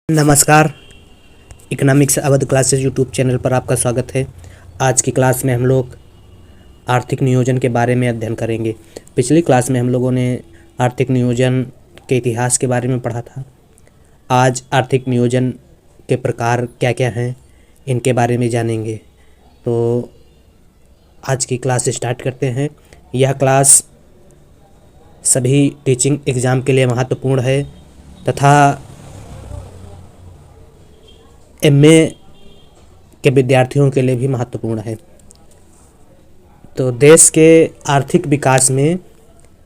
नमस्कार। Economics Awadh classes YouTube channel पर आपका स्वागत है। आज की क्लास में हम लोग आर्थिक नियोजन के बारे में अध्ययन करेंगे। पिछली क्लास में हम लोगों ने आर्थिक नियोजन के इतिहास के बारे में पढ़ा था। आज आर्थिक नियोजन के प्रकार क्या क्या हैं इनके बारे में जानेंगे। तो आज की क्लास स्टार्ट करते हैं। यह क्लास सभी टीचिंग एग्ज़ाम के लिए महत्वपूर्ण है तथा एमए के विद्यार्थियों के लिए भी महत्वपूर्ण है। तो देश के आर्थिक विकास में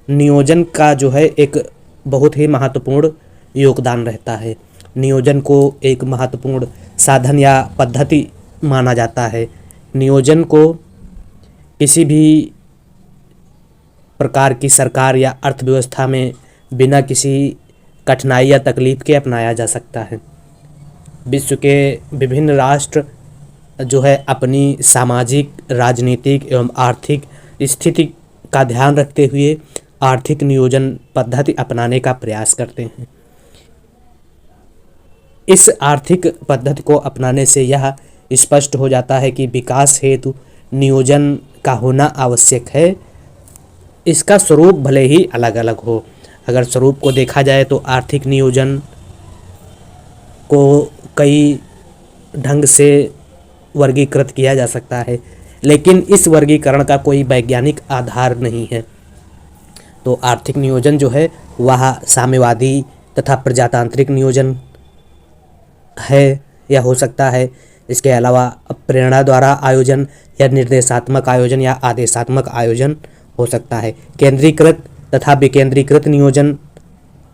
नियोजन का जो है एक बहुत ही महत्वपूर्ण योगदान रहता है। नियोजन को एक महत्वपूर्ण साधन या पद्धति माना जाता है। नियोजन को किसी भी प्रकार की सरकार या अर्थव्यवस्था में बिना किसी कठिनाई या तकलीफ के अपनाया जा सकता है। विश्व के विभिन्न राष्ट्र जो है अपनी सामाजिक, राजनीतिक एवं आर्थिक स्थिति का ध्यान रखते हुए आर्थिक नियोजन पद्धति अपनाने का प्रयास करते हैं। इस आर्थिक पद्धति को अपनाने से यह स्पष्ट हो जाता है कि विकास हेतु नियोजन का होना आवश्यक है। इसका स्वरूप भले ही अलग अलग हो। अगर स्वरूप को देखा जाए तो आर्थिक नियोजन को कई ढंग से वर्गीकृत किया जा सकता है, लेकिन इस वर्गीकरण का कोई वैज्ञानिक आधार नहीं है। तो आर्थिक नियोजन जो है वह साम्यवादी तथा प्रजातांत्रिक नियोजन है या हो सकता है। इसके अलावा प्रेरणा द्वारा आयोजन या निर्देशात्मक आयोजन या आदेशात्मक आयोजन हो सकता है। केंद्रीकृत तथा विकेंद्रीकृत नियोजन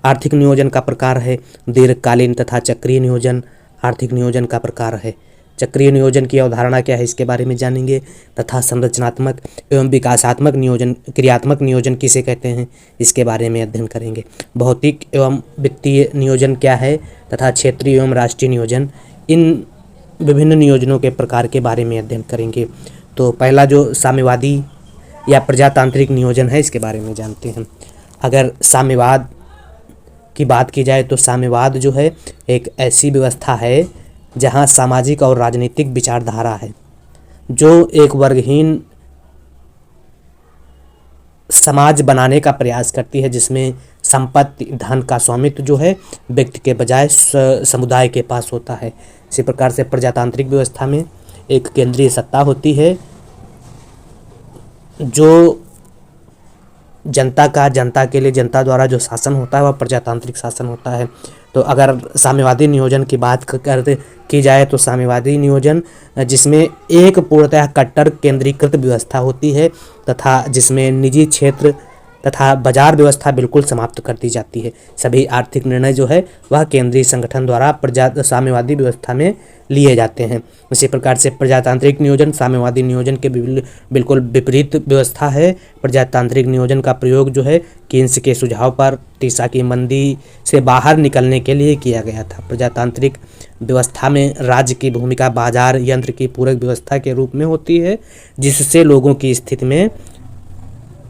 आर्थिक नियोजन का प्रकार है। दीर्घकालीन तथा चक्रीय नियोजन आर्थिक नियोजन का प्रकार है। चक्रीय नियोजन की अवधारणा क्या है इसके बारे में जानेंगे तथा संरचनात्मक एवं विकासात्मक नियोजन, क्रियात्मक नियोजन किसे कहते हैं इसके बारे में अध्ययन करेंगे। भौतिक एवं वित्तीय नियोजन क्या है तथा क्षेत्रीय एवं राष्ट्रीय नियोजन, इन विभिन्न नियोजनों के प्रकार के बारे में अध्ययन करेंगे। तो पहला जो साम्यवादी या प्रजातांत्रिक नियोजन है इसके बारे में जानते हैं। अगर साम्यवाद की बात की जाए तो साम्यवाद जो है एक ऐसी व्यवस्था है जहां सामाजिक और राजनीतिक विचारधारा है जो एक वर्गहीन समाज बनाने का प्रयास करती है, जिसमें संपत्ति, धन का स्वामित्व जो है व्यक्ति के बजाय समुदाय के पास होता है। इसी प्रकार से प्रजातांत्रिक व्यवस्था में एक केंद्रीय सत्ता होती है जो जनता के लिए जनता द्वारा जो शासन होता है वह प्रजातांत्रिक शासन होता है। तो अगर साम्यवादी नियोजन की बात की जाए तो साम्यवादी नियोजन जिसमें एक पूर्णतः कट्टर केंद्रीकृत व्यवस्था होती है तथा जिसमें निजी क्षेत्र तथा बाजार व्यवस्था बिल्कुल समाप्त कर दी जाती है। सभी आर्थिक निर्णय जो है वह केंद्रीय संगठन द्वारा साम्यवादी व्यवस्था में लिए जाते हैं। इसी प्रकार से प्रजातांत्रिक नियोजन साम्यवादी नियोजन के बिल्कुल विपरीत व्यवस्था है। प्रजातांत्रिक नियोजन का प्रयोग जो है कीन्स के सुझाव पर टीसा की मंदी से बाहर निकलने के लिए किया गया था। प्रजातांत्रिक व्यवस्था में राज्य की भूमिका बाजार यंत्र की पूरक व्यवस्था के रूप में होती है, जिससे लोगों की स्थिति में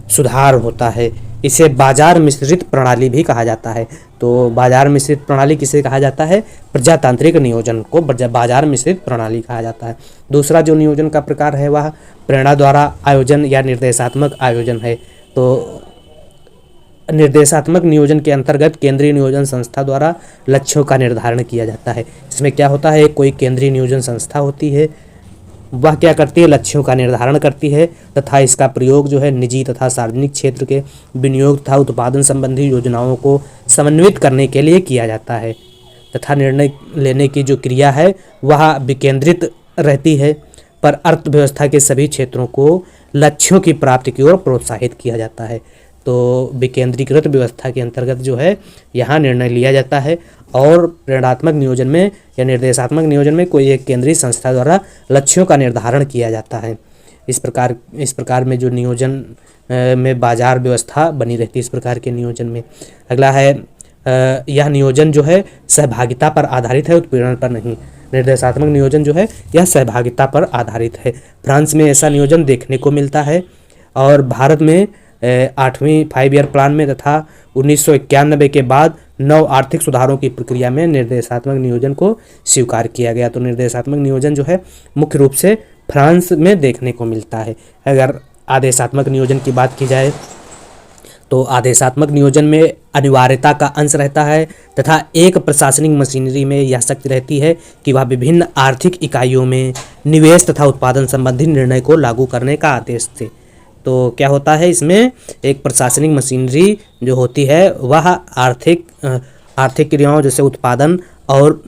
सुधार होता है। इसे बाजार मिश्रित प्रणाली भी कहा जाता है। तो बाजार मिश्रित प्रणाली किसे कहा जाता है? प्रजातांत्रिक नियोजन को बाजार मिश्रित प्रणाली कहा जाता है। दूसरा जो नियोजन का प्रकार है वह प्रेरणा द्वारा आयोजन या निर्देशात्मक आयोजन है। तो निर्देशात्मक नियोजन के अंतर्गत केंद्रीय नियोजन संस्था द्वारा लक्ष्यों का निर्धारण किया जाता है। इसमें क्या होता है, कोई केंद्रीय नियोजन संस्था होती है, वह क्या करती है, लक्ष्यों का निर्धारण करती है तथा इसका प्रयोग जो है निजी तथा सार्वजनिक क्षेत्र के विनियोग तथा उत्पादन संबंधी योजनाओं को समन्वित करने के लिए किया जाता है तथा निर्णय लेने की जो क्रिया है वह विकेंद्रित रहती है, पर अर्थव्यवस्था के सभी क्षेत्रों को लक्ष्यों की प्राप्ति की ओर प्रोत्साहित किया जाता है। तो विकेंद्रीकृत व्यवस्था के अंतर्गत जो है यहाँ निर्णय लिया जाता है और प्रेरणात्मक नियोजन में या निर्देशात्मक नियोजन में कोई एक केंद्रीय संस्था द्वारा लक्ष्यों का निर्धारण किया जाता है। इस प्रकार में जो नियोजन में बाजार व्यवस्था बनी रहती है इस प्रकार के नियोजन में। अगला है यह नियोजन जो है सहभागिता पर आधारित है, उत्पीड़न पर नहीं। निर्देशात्मक नियोजन जो है यह सहभागिता पर आधारित है। फ्रांस में ऐसा नियोजन देखने को मिलता है और भारत में 8वीं 5 ईयर प्लान में तथा 1991 के बाद नव आर्थिक सुधारों की प्रक्रिया में निर्देशात्मक नियोजन को स्वीकार किया गया। तो निर्देशात्मक नियोजन जो है मुख्य रूप से फ्रांस में देखने को मिलता है। अगर आदेशात्मक नियोजन की बात की जाए तो आदेशात्मक नियोजन में अनिवार्यता का अंश रहता है तथा एक प्रशासनिक मशीनरी में यह शक्ति रहती है कि वह विभिन्न आर्थिक इकाइयों में निवेश तथा उत्पादन संबंधी निर्णय को लागू करने का आदेश थे। तो क्या होता है, इसमें एक प्रशासनिक मशीनरी जो होती है वह आर्थिक क्रियाओं जैसे उत्पादन और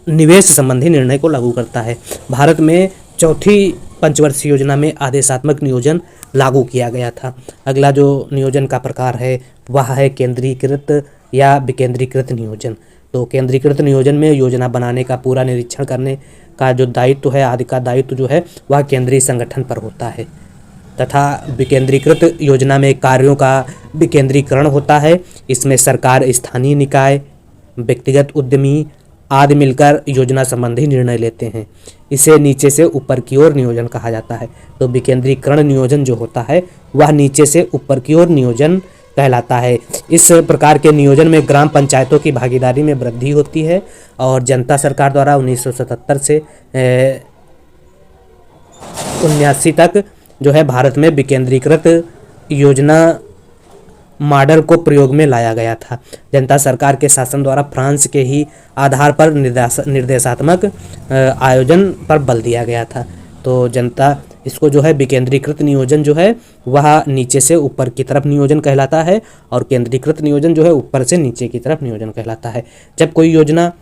निवेश संबंधी निर्णय को लागू करता है। भारत में चौथी पंचवर्षीय योजना में आदेशात्मक नियोजन लागू किया गया था। अगला जो नियोजन का प्रकार है वह है केंद्रीकृत या विकेंद्रीकृत नियोजन। तो केंद्रीकृत नियोजन में योजना बनाने का पूरा निरीक्षण करने का जो दायित्व है, आदि का दायित्व जो है वह केंद्रीय संगठन पर होता है तथा विकेंद्रीकृत योजना में कार्यों का विकेंद्रीकरण होता है। इसमें सरकार, स्थानीय निकाय, व्यक्तिगत उद्यमी आदि मिलकर योजना संबंधी निर्णय लेते हैं। इसे नीचे से ऊपर की ओर नियोजन कहा जाता है। तो विकेंद्रीकरण नियोजन जो होता है वह नीचे से ऊपर की ओर नियोजन कहलाता है। इस प्रकार के नियोजन में ग्राम पंचायतों की भागीदारी में वृद्धि होती है और जनता सरकार द्वारा 1977 से 79 तक जो है भारत में विकेंद्रीकृत योजना मॉडल को प्रयोग में लाया गया था। जनता सरकार के शासन द्वारा फ्रांस के ही आधार पर निर्देशात्मक आयोजन पर बल दिया गया था। तो जनता इसको जो है विकेंद्रीकृत नियोजन जो है वह नीचे से ऊपर की तरफ नियोजन कहलाता है और केंद्रीकृत नियोजन जो है ऊपर से नीचे की तरफ नियोजन कहलाता है। जब कोई योजना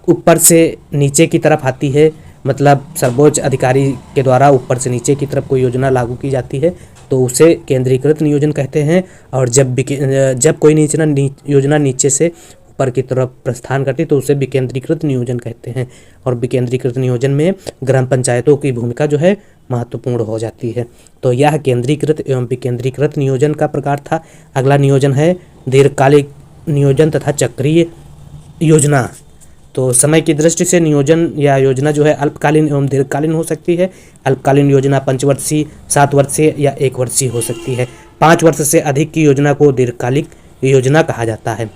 ऊपर से नीचे की तरफ आती है, मतलब सर्वोच्च अधिकारी के द्वारा ऊपर से नीचे की तरफ कोई योजना लागू की जाती है तो उसे केंद्रीकृत नियोजन कहते हैं। और जब कोई योजना नीचे से ऊपर की तरफ प्रस्थान करती तो उसे विकेंद्रीकृत नियोजन कहते हैं। और विकेंद्रीकृत नियोजन में ग्राम पंचायतों की भूमिका जो है महत्वपूर्ण हो जाती है। तो यह केंद्रीकृत एवं विकेंद्रीकृत नियोजन का प्रकार था। अगला नियोजन है दीर्घकालिक नियोजन तथा चक्रीय योजना। तो समय की दृष्टि से नियोजन या योजना जो है अल्पकालीन एवं दीर्घकालीन हो सकती है। अल्पकालीन योजना 5 वर्षीय, 7 वर्षीय या 1 वर्षीय हो सकती है। 5 वर्ष से अधिक की योजना को दीर्घकालिक योजना कहा जाता है।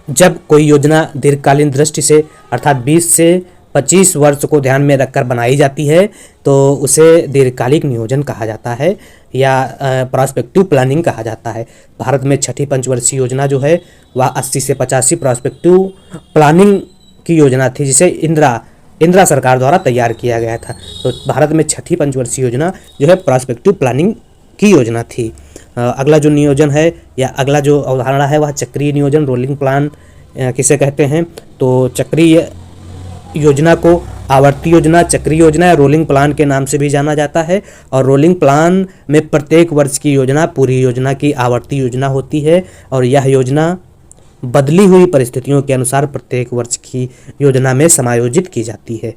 जब कोई योजना दीर्घकालीन दृष्टि से अर्थात 20 से 25 वर्ष को ध्यान में रखकर बनाई जाती है तो उसे दीर्घकालिक नियोजन कहा जाता है या प्रॉस्पेक्टिव प्लानिंग कहा जाता है। भारत में छठी पंचवर्षीय योजना जो है वह 80 से 85 प्रॉस्पेक्टिव प्लानिंग की योजना थी जिसे इंदिरा सरकार द्वारा तैयार किया गया था। तो भारत में छठी पंचवर्षीय योजना जो है प्रॉस्पेक्टिव प्लानिंग की योजना थी। अगला जो नियोजन है या अगला जो अवधारणा है वह चक्रीय नियोजन, रोलिंग प्लान किसे कहते हैं। तो चक्रीय योजना को आवर्ती योजना, चक्रीय योजना या रोलिंग प्लान के नाम से भी जाना जाता है। और रोलिंग प्लान में प्रत्येक वर्ष की योजना पूरी योजना की आवर्ती योजना होती है और यह योजना बदली हुई परिस्थितियों के अनुसार प्रत्येक वर्ष की योजना में समायोजित की जाती है।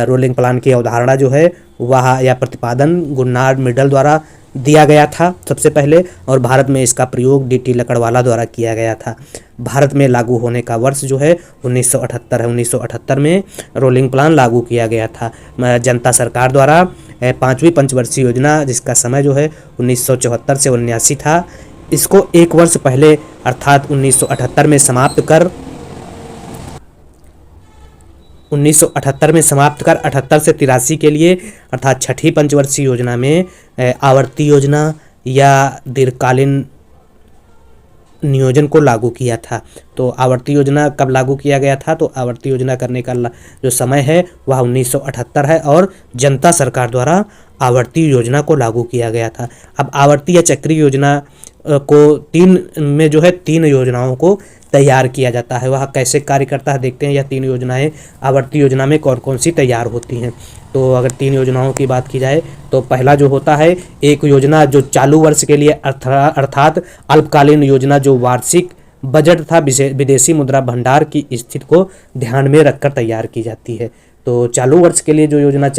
रोलिंग प्लान की अवधारणा जो है वह या प्रतिपादन गुन्नार्ड मिडल द्वारा दिया गया था सबसे पहले और भारत में इसका प्रयोग डी.टी. लकड़वाला द्वारा किया गया था। भारत में लागू होने का वर्ष जो है 1978 है। 1978 में रोलिंग प्लान लागू किया गया था जनता सरकार द्वारा। 5वीं पंचवर्षीय योजना जिसका समय जो है 1974 से 79 था, इसको 1 वर्ष पहले अर्थात 1978 में समाप्त कर 78 से 83 के लिए अर्थात छठी पंचवर्षीय योजना में आवर्ती योजना या दीर्घकालीन नियोजन को लागू किया था। तो आवर्ती योजना कब लागू किया गया था? तो आवर्ती योजना करने का जो समय है वह 1978 है और जनता सरकार द्वारा आवर्ती योजना को लागू किया गया था। अब आवर्ती या चक्रीय योजना को 3 योजनाओं को तैयार किया जाता है। वह कैसे कार्य करता है देखते हैं। यह 3 योजनाएं आवर्ती योजना में कौन कौन सी तैयार होती हैं। तो अगर 3 योजनाओं की बात की जाए तो पहला जो होता है एक योजना जो चालू वर्ष के लिए अर्थात अल्पकालीन योजना जो वार्षिक बजट तथा विदेशी मुद्रा भंडार की स्थिति को ध्यान में रखकर तैयार की जाती है। तो चालू वर्ष के लिए जो योजना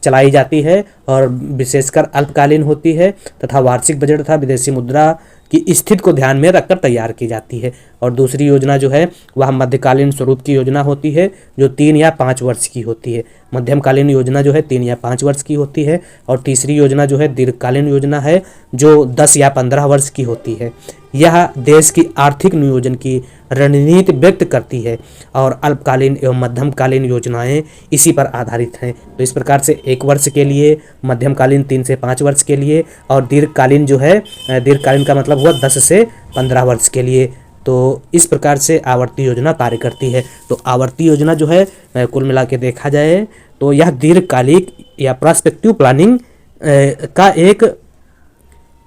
चलाई जाती है और विशेषकर अल्पकालीन होती है तथा वार्षिक बजट तथा विदेशी मुद्रा की स्थिति को ध्यान में रखकर तैयार की जाती है। और दूसरी योजना जो है वह मध्यकालीन स्वरूप की योजना होती है जो 3 या 5 वर्ष की होती है। मध्यमकालीन योजना जो है 3 या 5 वर्ष की होती है, और तीसरी योजना जो है दीर्घकालीन योजना है जो 10 या 15 वर्ष की होती है। यह देश की आर्थिक नियोजन की रणनीति व्यक्त करती है, और अल्पकालीन एवं मध्यमकालीन योजनाएं इसी पर आधारित हैं। तो इस प्रकार से 1 वर्ष के लिए, मध्यमकालीन 3 से 5 वर्ष के लिए, और दीर्घकालीन जो है, दीर्घकालीन का मतलब हुआ 10 से 15 वर्ष के लिए। तो इस प्रकार से आवर्ती योजना कार्य करती है। तो आवर्ती योजना जो है कुल मिला के देखा जाए तो यह दीर्घकालिक या प्रोस्पेक्टिव प्लानिंग का एक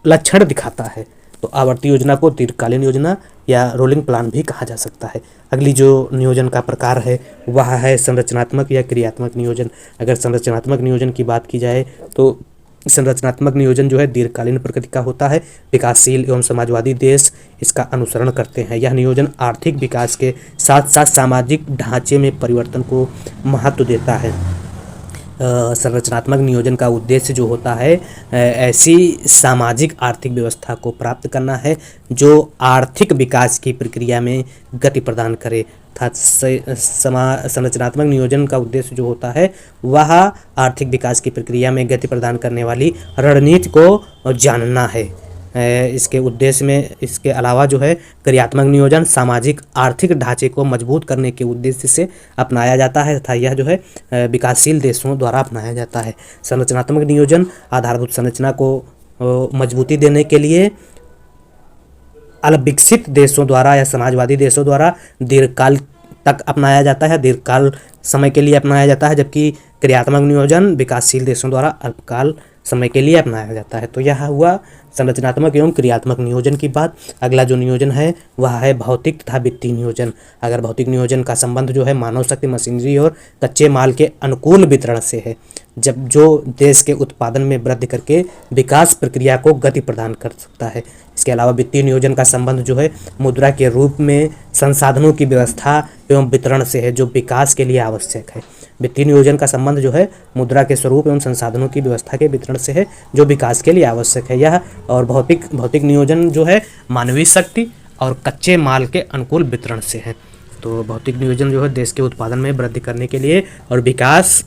लक्षण दिखाता है। तो आवर्ती योजना को दीर्घकालीन योजना या रोलिंग प्लान भी कहा जा सकता है। अगली जो नियोजन का प्रकार है वह है संरचनात्मक या क्रियात्मक नियोजन। अगर संरचनात्मक नियोजन की बात की जाए तो संरचनात्मक नियोजन जो है दीर्घकालीन प्रकृति का होता है। विकासशील एवं समाजवादी देश इसका अनुसरण करते हैं। यह नियोजन आर्थिक विकास के साथ साथ सामाजिक ढांचे में परिवर्तन को महत्व देता है। संरचनात्मक नियोजन का उद्देश्य जो होता है ऐसी सामाजिक आर्थिक व्यवस्था को प्राप्त करना है जो आर्थिक विकास की प्रक्रिया में गति प्रदान करे। अर्थात संरचनात्मक नियोजन का उद्देश्य जो होता है वह आर्थिक विकास की प्रक्रिया में गति प्रदान करने वाली रणनीति को जानना है। इसके उद्देश्य में इसके अलावा जो है क्रियात्मक नियोजन सामाजिक आर्थिक ढांचे को मजबूत करने के उद्देश्य से अपनाया जाता है तथा यह जो है विकासशील देशों द्वारा अपनाया जाता है। संरचनात्मक नियोजन आधारभूत संरचना को मजबूती देने के लिए अल्पविकसित देशों द्वारा या समाजवादी देशों द्वारा दीर्घकाल तक अपनाया जाता है, दीर्घकाल समय के लिए अपनाया जाता है, जबकि क्रियात्मक नियोजन विकासशील देशों द्वारा अल्पकाल समय के लिए अपनाया जाता है। तो यह हुआ संरचनात्मक एवं क्रियात्मक नियोजन की बात। अगला जो नियोजन है वह है भौतिक तथा वित्तीय नियोजन। अगर भौतिक नियोजन का संबंध जो है मानव शक्ति, मशीनरी और कच्चे माल के अनुकूल वितरण से है, जब जो देश के उत्पादन में वृद्धि करके विकास प्रक्रिया को गति प्रदान कर सकता है। इसके अलावा वित्तीय नियोजन का संबंध जो है मुद्रा के रूप में संसाधनों की व्यवस्था एवं वितरण से है जो विकास के लिए आवश्यक है। वित्तीय नियोजन का संबंध जो है मुद्रा के स्वरूप एवं संसाधनों की व्यवस्था के वितरण से है जो विकास के लिए आवश्यक है। यह और भौतिक नियोजन जो है मानवीय शक्ति और कच्चे माल के अनुकूल वितरण से है। तो भौतिक नियोजन जो है देश के उत्पादन में वृद्धि करने के लिए और विकास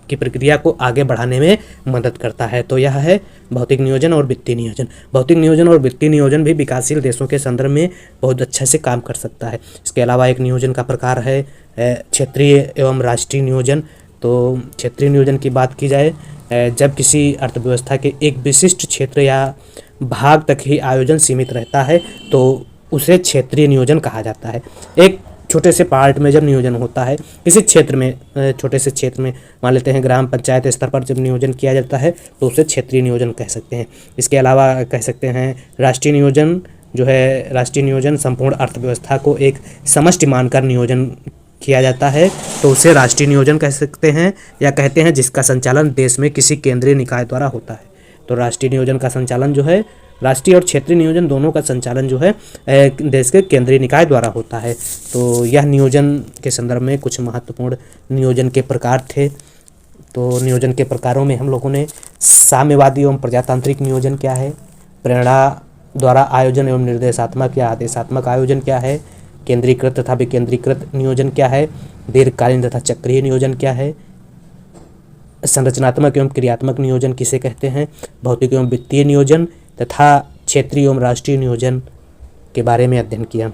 की प्रक्रिया को आगे बढ़ाने में मदद करता है। तो यह है भौतिक नियोजन और वित्तीय नियोजन। भौतिक नियोजन और वित्तीय नियोजन भी विकासशील देशों के संदर्भ में बहुत अच्छे से काम कर सकता है। इसके अलावा एक नियोजन का प्रकार है क्षेत्रीय एवं राष्ट्रीय नियोजन। तो क्षेत्रीय नियोजन की बात की जाए जब किसी अर्थव्यवस्था के एक विशिष्ट क्षेत्र या भाग तक ही आयोजन सीमित रहता है तो उसे क्षेत्रीय नियोजन कहा जाता है। एक छोटे से पार्ट में जब नियोजन होता है किसी क्षेत्र में, छोटे से क्षेत्र में मान लेते हैं ग्राम पंचायत स्तर पर जब नियोजन किया जाता है तो उसे क्षेत्रीय नियोजन कह सकते हैं। इसके अलावा कह सकते हैं राष्ट्रीय नियोजन जो है, राष्ट्रीय नियोजन संपूर्ण अर्थव्यवस्था को एक समष्टि मानकर नियोजन किया जाता है तो उसे राष्ट्रीय नियोजन कह सकते हैं या कहते हैं जिसका संचालन देश में किसी केंद्रीय निकाय द्वारा होता है। तो राष्ट्रीय नियोजन का संचालन जो है, राष्ट्रीय और क्षेत्रीय नियोजन दोनों का संचालन जो है देश के केंद्रीय निकाय द्वारा होता है। तो यह नियोजन के संदर्भ में कुछ महत्वपूर्ण नियोजन के प्रकार थे। तो नियोजन के प्रकारों में हम लोगों ने साम्यवादी एवं प्रजातांत्रिक नियोजन क्या है, प्रेरणा द्वारा आयोजन एवं निर्देशात्मक या आदेशात्मक आयोजन क्या है, केंद्रीकृत तथा विकेंद्रीकृत नियोजन क्या है, दीर्घकालीन तथा चक्रीय नियोजन क्या है, संरचनात्मक एवं क्रियात्मक नियोजन किसे कहते हैं, भौतिक एवं वित्तीय नियोजन तथा क्षेत्रीय एवं राष्ट्रीय नियोजन के बारे में अध्ययन किया।